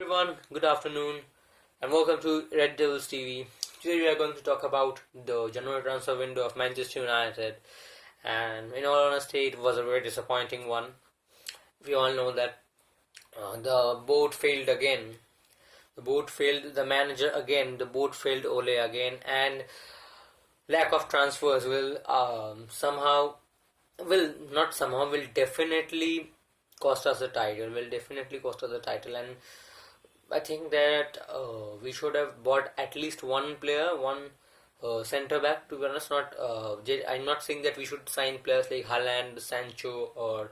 Everyone, good afternoon and welcome to Red Devils TV. Today we are going to talk about the January transfer window of Manchester United, and in all honesty it was a very disappointing one. We all know that the boat failed again. The boat failed the manager again, the boat failed Ole again, and lack of transfers will definitely cost us the title, and I think that we should have bought at least one player, one centre back. To be honest, I'm not saying that we should sign players like Haaland, Sancho, or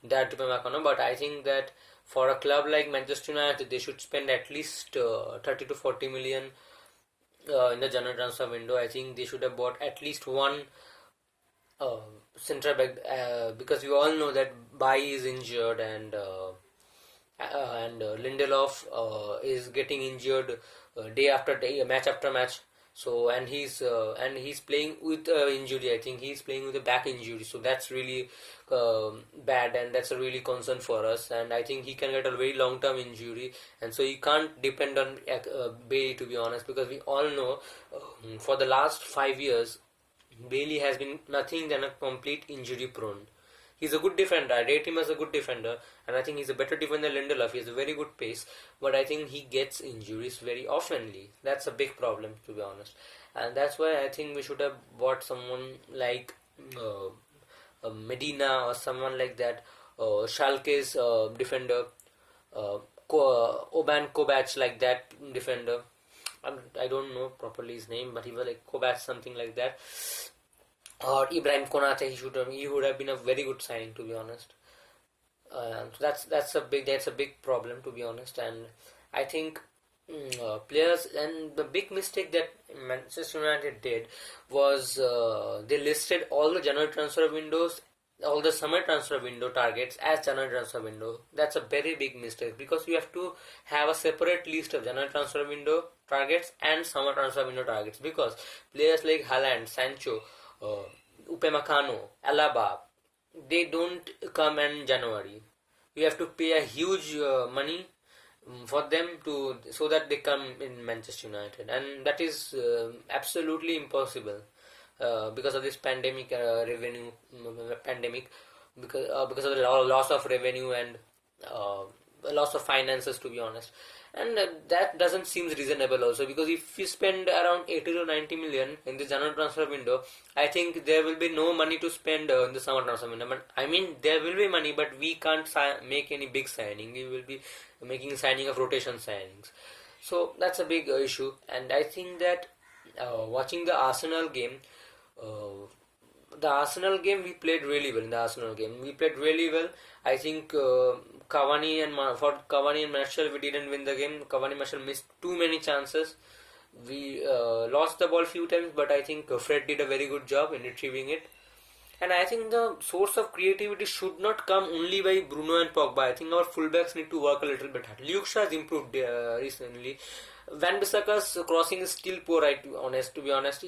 that Upamecano, but I think that for a club like Manchester United, they should spend at least 30 to 40 million in the January transfer window. I think they should have bought at least one uh, centre back because we all know that Bai is injured and Lindelof is getting injured day after day, match after match. So and he's playing with injury. I think he's playing with a back injury. So that's really bad, and that's a really concern for us. And I think he can get a very long term injury, and so you can't depend on Bailey, to be honest, because we all know for the last 5 years Bailey has been nothing than a complete injury prone. He's a good defender. I rate him as a good defender, and I think he's a better defender than Lindelof. He has a very good pace, but I think he gets injuries very oftenly. That's a big problem, to be honest, and that's why I think we should have bought someone like Medina or someone like that. Schalke's defender, Oban Kovac, like that defender. I don't know properly his name, but he was like Kovac, something like that, or Ibrahim Konate. He would have been a very good signing, to be honest. So that's a big problem, to be honest. And I think players, and the big mistake that Manchester United did was they listed all the January transfer windows, all the summer transfer window targets as January transfer window. That's a very big mistake, because you have to have a separate list of January transfer window targets and summer transfer window targets, because players like Haaland, Sancho, Upamecano, Alaba, they don't come in January. You have to pay a huge money for them to so that they come in Manchester United, and that is absolutely impossible because of this pandemic, because of the loss of revenue and uh, loss of finances, to be honest. And that doesn't seem reasonable also, because if you spend around 80 to 90 million in the January transfer window, I think there will be no money to spend in the summer transfer window. But I mean, there will be money, but we can't make any big signing. We will be making signing of rotation signings. So that's a big issue. And I think that watching uh, the Arsenal game, we played really well. In the Arsenal game, we played really well. I think for Cavani and Martial, we didn't win the game. Cavani and Martial missed too many chances. We lost the ball few times, but I think Fred did a very good job in retrieving it. And I think the source of creativity should not come only by Bruno and Pogba. I think our fullbacks need to work a little bit hard. Luke Shaw has improved recently. Van Bissaka's crossing is still poor, to be honest.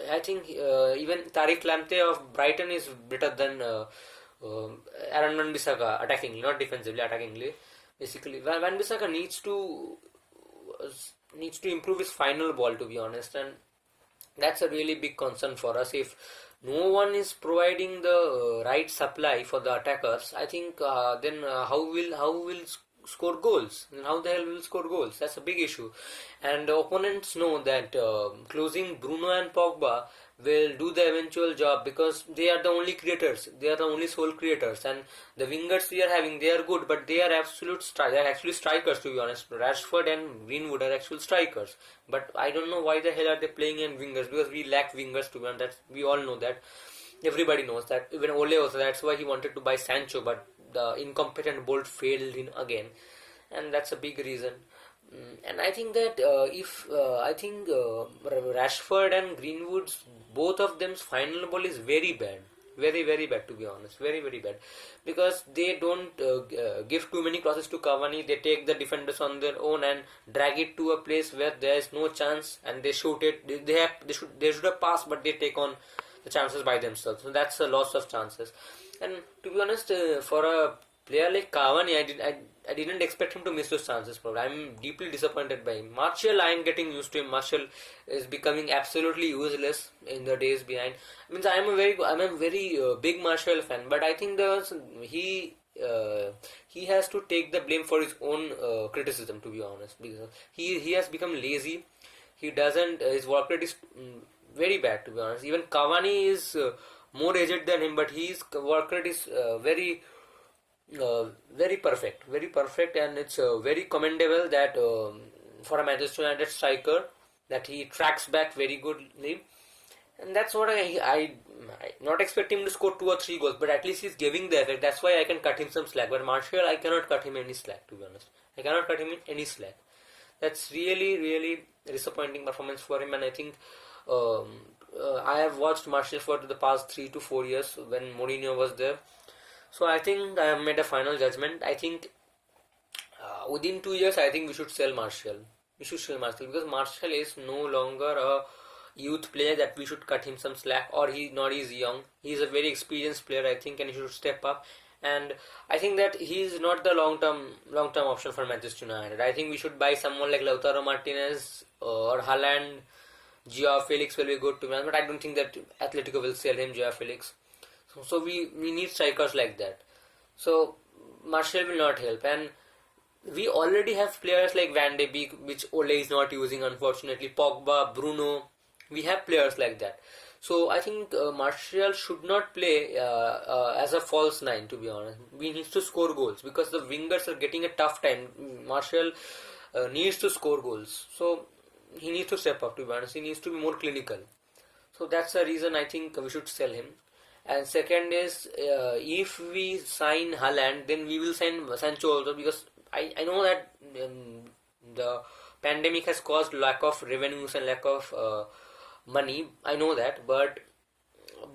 I think even Tariq Lamptey of Brighton is better than Aaron Van Bissaka attackingly, not defensively, attackingly. Basically, Van Bissaka needs to improve his final ball, to be honest, and that's a really big concern for us. If no one is providing the right supply for the attackers, I think then how will score goals? And how the hell will score goals? That's a big issue, and the opponents know that closing Bruno and Pogba will do the eventual job, because they are the only creators. They are the only sole creators, and the wingers we are having, they are good, but they are they are actually strikers, to be honest. Rashford and Greenwood are actual strikers, but I don't know why the hell are they playing in wingers, because we lack wingers, to be honest. We all know that. Everybody knows that. Even Ole also. That's why he wanted to buy Sancho, but the incompetent Bolt failed in again, and that's a big reason. And I think that if I think Rashford and Greenwood's, both of them's final ball is very bad, very bad, to be honest, very bad, because they don't give too many crosses to Cavani. They take the defenders on their own and drag it to a place where there is no chance, and they shoot it. They should have passed, but they take on the chances by themselves. So that's a loss of chances. And to be honest, for a player like Cavani, I didn't expect him to miss those chances. Probably I'm deeply disappointed by him. Martial, I'm getting used to him. Martial is becoming absolutely useless in the days behind. Means I'm a very big Martial fan, but I think he has to take the blame for his own criticism, to be honest, because he has become lazy. He doesn't his work rate is very bad, to be honest. Even Cavani is more aged than him, but his work rate is very perfect, and it's very commendable that for a Manchester United striker that he tracks back very goodly, and that's what I not expect him to score 2 or 3 goals, but at least he's giving the effect. That's why I can cut him some slack. But Martial, I cannot cut him any slack, to be honest. I cannot cut him in any slack. That's really disappointing performance for him, and I think I have watched Martial for the past 3 to 4 years when Mourinho was there. So I think I have made a final judgment. I think within 2 years, I think we should sell Martial. We should sell Martial because Martial is no longer a youth player that we should cut him some slack, or he's young. He's a very experienced player, I think, and he should step up. And I think that he's not the long term option for Manchester United. I think we should buy someone like Lautaro Martinez or Haaland. Joao Felix will be good to me, but I don't think that Atletico will sell him, Joao Felix. So we need strikers like that. So Martial will not help, and we already have players like Van de Beek, which Ole is not using, unfortunately. Pogba, Bruno, we have players like that. So I think Martial should not play as a false nine, to be honest. We need to score goals because the wingers are getting a tough time. Martial needs to score goals, so he needs to step up, to be honest. He needs to be more clinical. So that's the reason I think we should sell him. And second is, if we sign Haaland, then we will sign Sancho also, because I know that the pandemic has caused lack of revenues and lack of money. I know that, but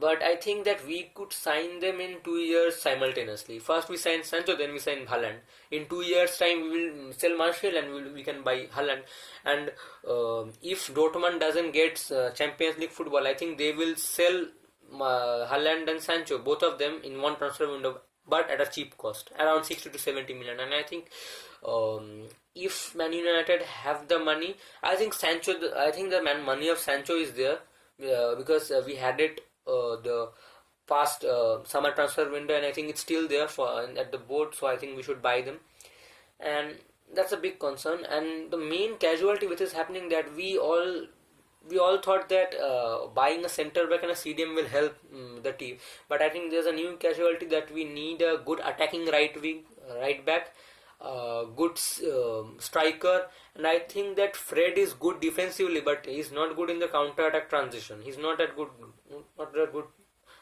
I think that we could sign them in 2 years simultaneously. First we sign Sancho, then we sign Haaland. In 2 years time we will sell Martial and we can buy Haaland. And if Dortmund doesn't get Champions League football, I think they will sell Haaland and Sancho, both of them in one transfer window, but at a cheap cost, around 60 to 70 million. And I think if Man United have the money, I think the money of Sancho is there because we had it the past summer transfer window, and I think it's still there at the board. So I think we should buy them, and that's a big concern. And the main casualty which is happening, that we all thought that buying a centre back and a CDM will help the team, but I think there's a new casualty that we need a good attacking right back, good striker, and I think that Fred is good defensively, but he's not good in the counter-attack transition. He's not that good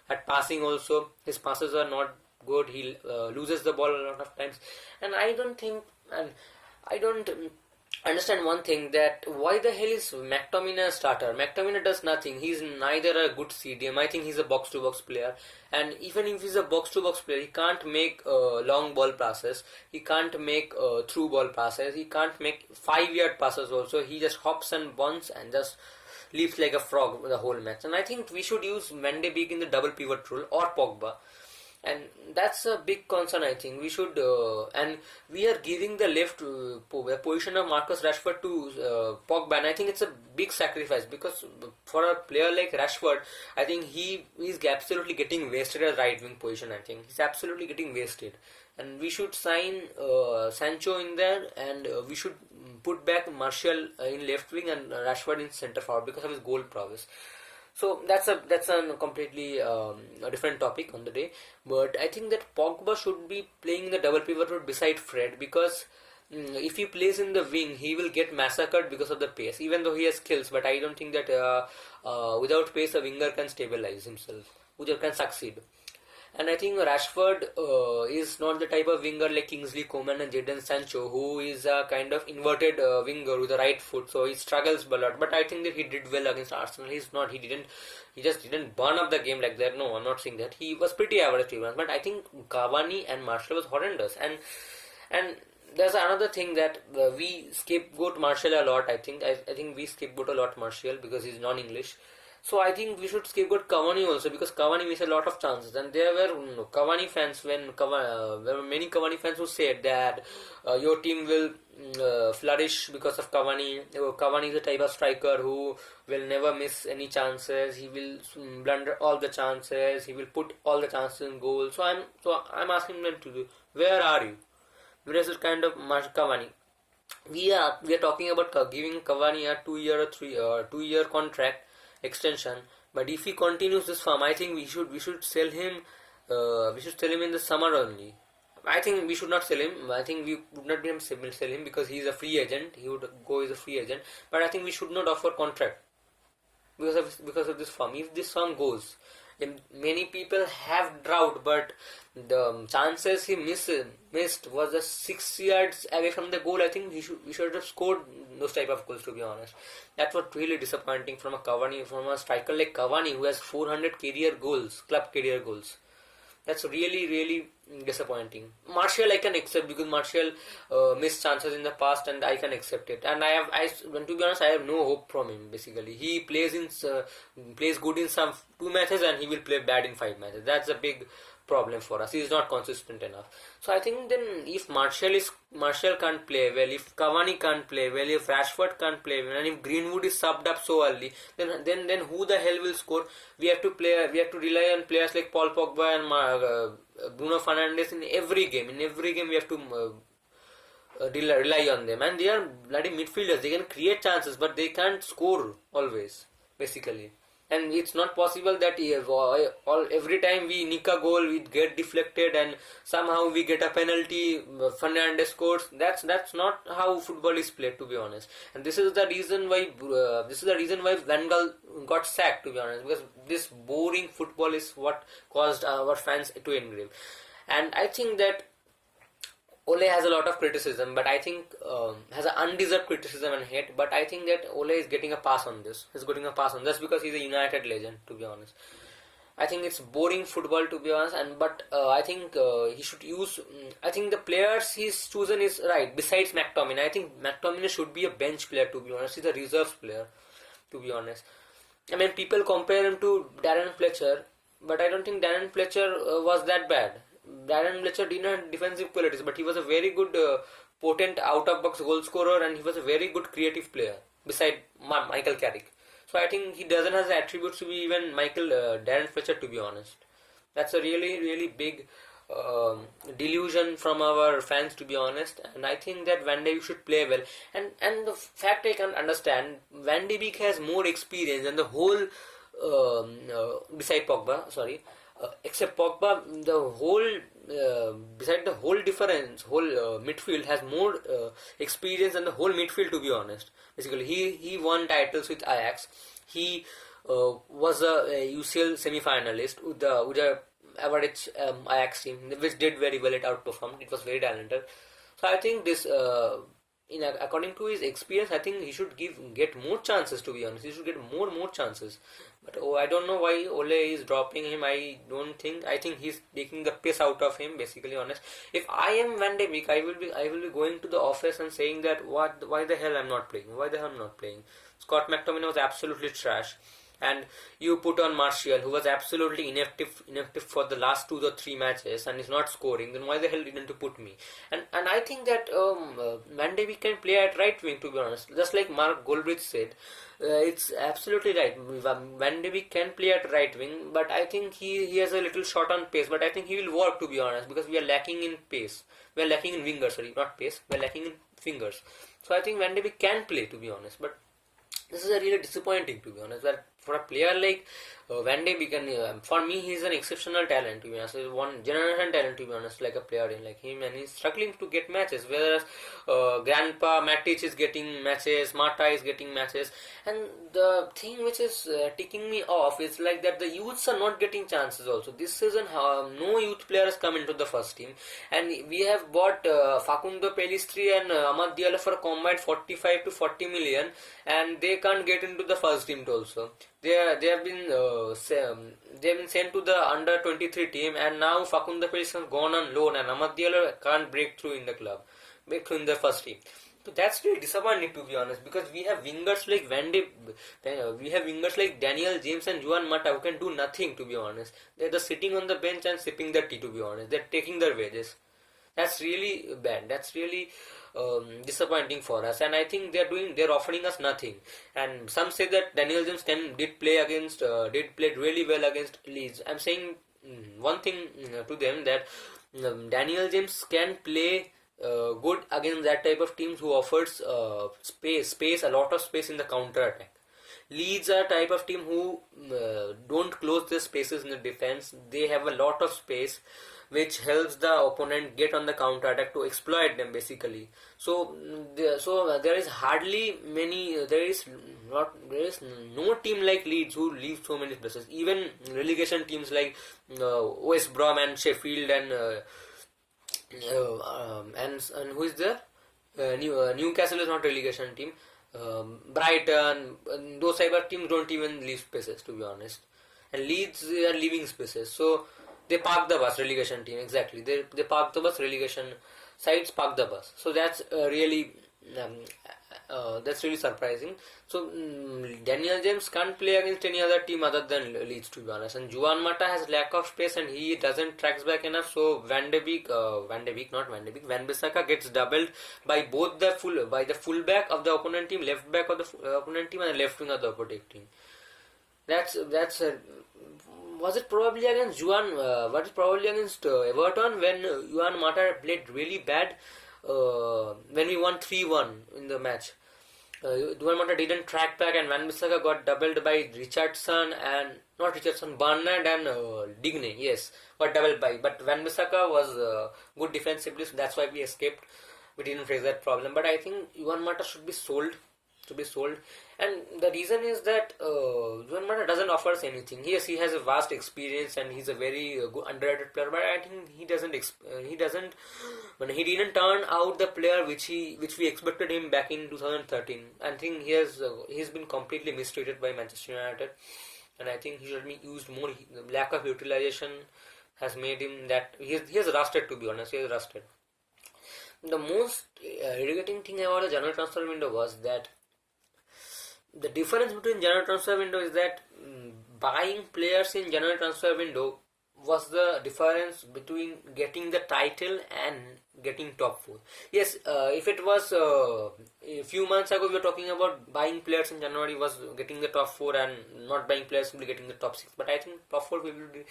at passing also. His passes are not good. He loses the ball a lot of times, and I don't understand one thing, that why the hell is McTominay a starter? McTominay does nothing. He's neither a good CDM. I think he's a box-to-box player, and even if he's a box-to-box player, he can't make long ball passes. He can't make through ball passes. He can't make 5-yard passes also. He just hops and bunts and just leaps like a frog the whole match. And I think we should use Van de Beek in the double pivot role, or Pogba. And that's a big concern. I think we should, and we are giving the left position of Marcus Rashford to Pogba, and I think it's a big sacrifice, because for a player like Rashford, I think he is absolutely getting wasted at right wing position. I think he's absolutely getting wasted, and we should sign Sancho in there, and we should put back Martial in left wing and Rashford in centre forward because of his goal prowess. So that's a completely different topic on the day. But I think that Pogba should be playing the double pivot role beside Fred, because if he plays in the wing, he will get massacred because of the pace. Even though he has skills, but I don't think that without pace a winger can stabilize himself, winger can succeed. And I think Rashford is not the type of winger like Kingsley Coman and Jadon Sancho, who is a kind of inverted winger with the right foot, so he struggles a lot. But I think that he did well against Arsenal. He just didn't burn up the game like that. No, I'm not saying that. He was pretty average, but I think Cavani and Martial was horrendous. And there's another thing that we scapegoat Martial a lot. I think we scapegoat a lot Martial because he's non-English. So I think we should scapegoat Cavani also, because Cavani missed a lot of chances, and there were Cavani fans there were many Cavani fans who said that your team will flourish because of Cavani. Cavani is a type of striker who will never miss any chances. He will blunder all the chances. He will put all the chances in goal. So I'm asking them to do. Where are you? Where is this kind of Cavani? We are talking about giving Cavani a 2 year contract extension. But if he continues this form, I think we should sell him. We should sell him in the summer only. I think we should not sell him. I think we would not be able to sell him because he is a free agent. He would go as a free agent. But I think we should not offer contract because of this form. If this form goes, then many people have drought, but the chances he missed was just 6 yards away from the goal. I think we should have scored those type of goals, to be honest. That's what really disappointing from a striker like Cavani, who has 400 club career goals. That's really, really disappointing. Martial I can accept, because Martial missed chances in the past, and I can accept it. And to be honest, I have no hope from him. Basically, he plays good in some 2 matches, and he will play bad in 5 matches. That's a big problem for us. He is not consistent enough. So I think then if Martial can't play well, if Cavani can't play well, if Rashford can't play well, and if Greenwood is subbed up so early, then who the hell will score? We have to rely on players like Paul Pogba and Bruno Fernandes in every game. In every game we have to rely on them, and they are bloody midfielders. They can create chances, but they can't score always, basically. And it's not possible that every time we nick a goal, we get deflected, and somehow we get a penalty. Fernandes scores. That's not how football is played, to be honest. And this is the reason why Van Gaal got sacked, to be honest, because this boring football is what caused our fans to engrave. And I think that Ole has a lot of criticism, but I think has an undeserved criticism and hate. But I think that Ole is getting a pass on this. He's getting a pass on this because he's a United legend, to be honest. I think it's boring football, to be honest. But I think he should use. I think the players he's chosen is right. Besides McTominay, I think McTominay should be a bench player, to be honest. He's a reserves player, to be honest. I mean, people compare him to Darren Fletcher, but I don't think Darren Fletcher was that bad. Darren Fletcher didn't have defensive qualities, but he was a very good, potent out-of-box goal scorer, and he was a very good creative player, beside Michael Carrick. So I think he doesn't have the attributes to be even Darren Fletcher, to be honest. That's a really, really big delusion from our fans, to be honest. And I think that Van de Beek should play well. And the fact I can understand, Van de Beek has more experience, and the whole, beside Pogba, sorry, except Pogba, beside the whole midfield has more experience than the whole midfield, to be honest. Basically, he won titles with Ajax. He was a UCL semi-finalist with the average Ajax team, which did very well. It outperformed. It was very talented. So I think this, according to his experience, I think he should get more chances, to be honest. He should get more chances. But I don't know why Ole is dropping him. I think he's taking the piss out of him, basically, honest. If I am Van de Beek, I will be going to the office and saying that why the hell I'm not playing? Why the hell I'm not playing? Scott McTominay was absolutely trash. And you put on Martial, who was absolutely inactive for the last 2 or 3 matches, and is not scoring. Then why the hell didn't you put me? And I think that Van de Beek can play at right wing, to be honest. Just like Mark Goldbridge said, it's absolutely right. Van de Beek can play at right wing, but I think he has a little short on pace. But I think he will work, to be honest, because we are lacking in pace. We are lacking in wingers, sorry, not pace. We are lacking in fingers. So I think Van de Beek can play, to be honest. But this is a really disappointing, to be honest, that for a player like Van de Beek, for me, he's an exceptional talent, to be honest. He's one generation talent, to be honest, like a player like him, and he's struggling to get matches, whereas Grandpa Matic is getting matches, Mata is getting matches, and the thing which is ticking me off is like that the youths are not getting chances also. This season, no youth players come into the first team, and we have bought Facundo Pellistri and Amad Diallo for a combined 45 to 40 million, and they can't get into the first team also. They have been sent to the under 23 team, and now Facundo Pellistri has gone on loan, and Amad Diallo can't break through in the first team. So that's really disappointing, to be honest, because we have wingers like we have wingers like Daniel James and Juan Mata who can do nothing, to be honest. They're just sitting on the bench and sipping the tea, to be honest. They're taking their wages. That's really bad. That's really disappointing for us. And I think they're offering us nothing. And some say that Daniel James did play really well against Leeds. I'm saying one thing to them, that Daniel James can play good against that type of teams who offers a lot of space in the counter attack. Leeds are a type of team who don't close their spaces in the defense. They have a lot of space, which helps the opponent get on the counter attack to exploit them, basically. So there is hardly many. There is no team like Leeds who leave so many places. Even relegation teams like West Brom and Sheffield and who is there? Newcastle is not relegation team. Brighton, those type of teams don't even leave spaces, to be honest. And Leeds, they are leaving spaces. So they park the bus, relegation team, exactly. They park the bus, relegation sides park the bus. So that's really surprising. So Daniel James can't play against any other team other than Leeds, to be honest. And Juan Mata has lack of space and he doesn't tracks back enough. So Van Bissaka gets doubled by the fullback of the opponent team, left back of the opponent team, and the left wing of the opponent team. Was it probably against Everton when Juan Mata played really bad when we won 3-1 in the match. Juan Mata didn't track back and Van Bissaka got doubled by Barnard and Digne. Yes, got doubled by. But Van Bissaka was good defensively, so that's why we escaped. We didn't face that problem. But I think Juan Mata should be sold. And the reason is that Juan Mata doesn't offer us anything. Yes, he has a vast experience and he's a very good underrated player, but I think he didn't turn out the player which we expected him back in 2013. I think he's been completely mistreated by Manchester United, and I think he should be used more. The lack of utilization has made him that he has rusted, to be honest. He has rusted. The most irritating thing about the January transfer window was that the difference between January transfer window is that buying players in January transfer window was the difference between getting the title and getting top 4. Yes, if it was a few months ago we were talking about buying players in January was getting the top 4 and not buying players simply getting the top 6. But I think top 4 we will be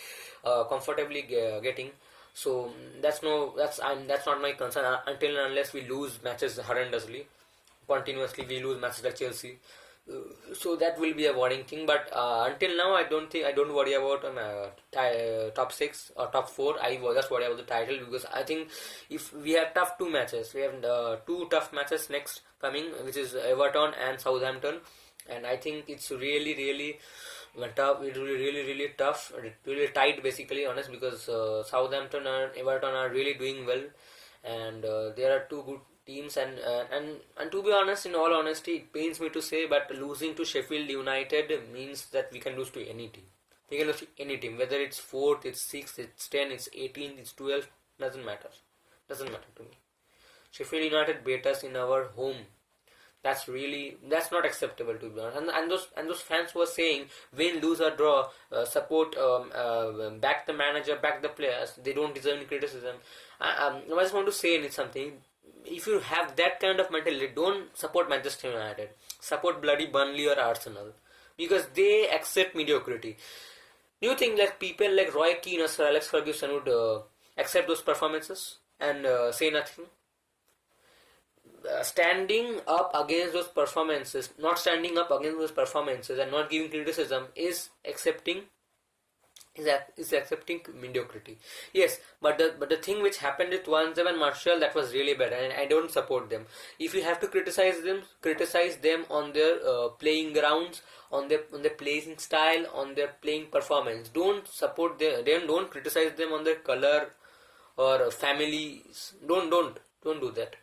comfortably getting. So that's not my concern until and unless we lose matches horrendously. Continuously we lose matches like Chelsea. So that will be a worrying thing, but until now I don't worry about top 6 or top 4. I just worry about the title, because I think if we have two two tough matches next coming, which is Everton and Southampton, and I think it's really tough. It will be really tough, really tight, basically, honest, because Southampton and Everton are really doing well, and there are two good teams, and to be honest, in all honesty, it pains me to say, but losing to Sheffield United means that we can lose to any team. We can lose to any team, whether it's 4th, it's 6th, it's 10, it's 18, it's 12, doesn't matter to me. Sheffield United beat us in our home. That's not acceptable, to be honest. And those fans who are saying win, lose or draw, support, back the manager, back the players, they don't deserve any criticism. I just want to say something. If you have that kind of mentality, don't support Manchester United. Support bloody Burnley or Arsenal, because they accept mediocrity. Do you think like people like Roy Keane or Sir Alex Ferguson would accept those performances and say nothing? Standing up against those performances, not standing up against those performances and not giving criticism is accepting mediocrity. Yes, but the thing which happened with Wanzem and Martial, that was really bad, and I don't support them. If you have to criticize them on their playing grounds, on their playing style, on their playing performance. Don't support them. Don't criticize them on their color or families. Don't do that.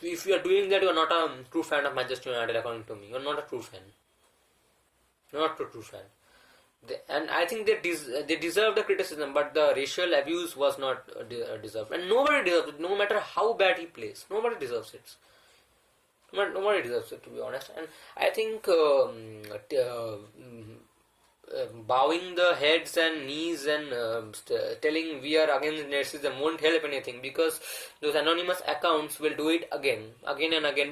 If you are doing that, you are not a true fan of Manchester United, according to me. You are not a true fan. Not a true fan. And I think they deserve the criticism, but the racial abuse was not deserved, and nobody deserves it. No matter how bad he plays, nobody deserves it. Nobody deserves it, to be honest. And I think bowing the heads and knees and telling we are against narcissism won't help anything, because those anonymous accounts will do it again and again.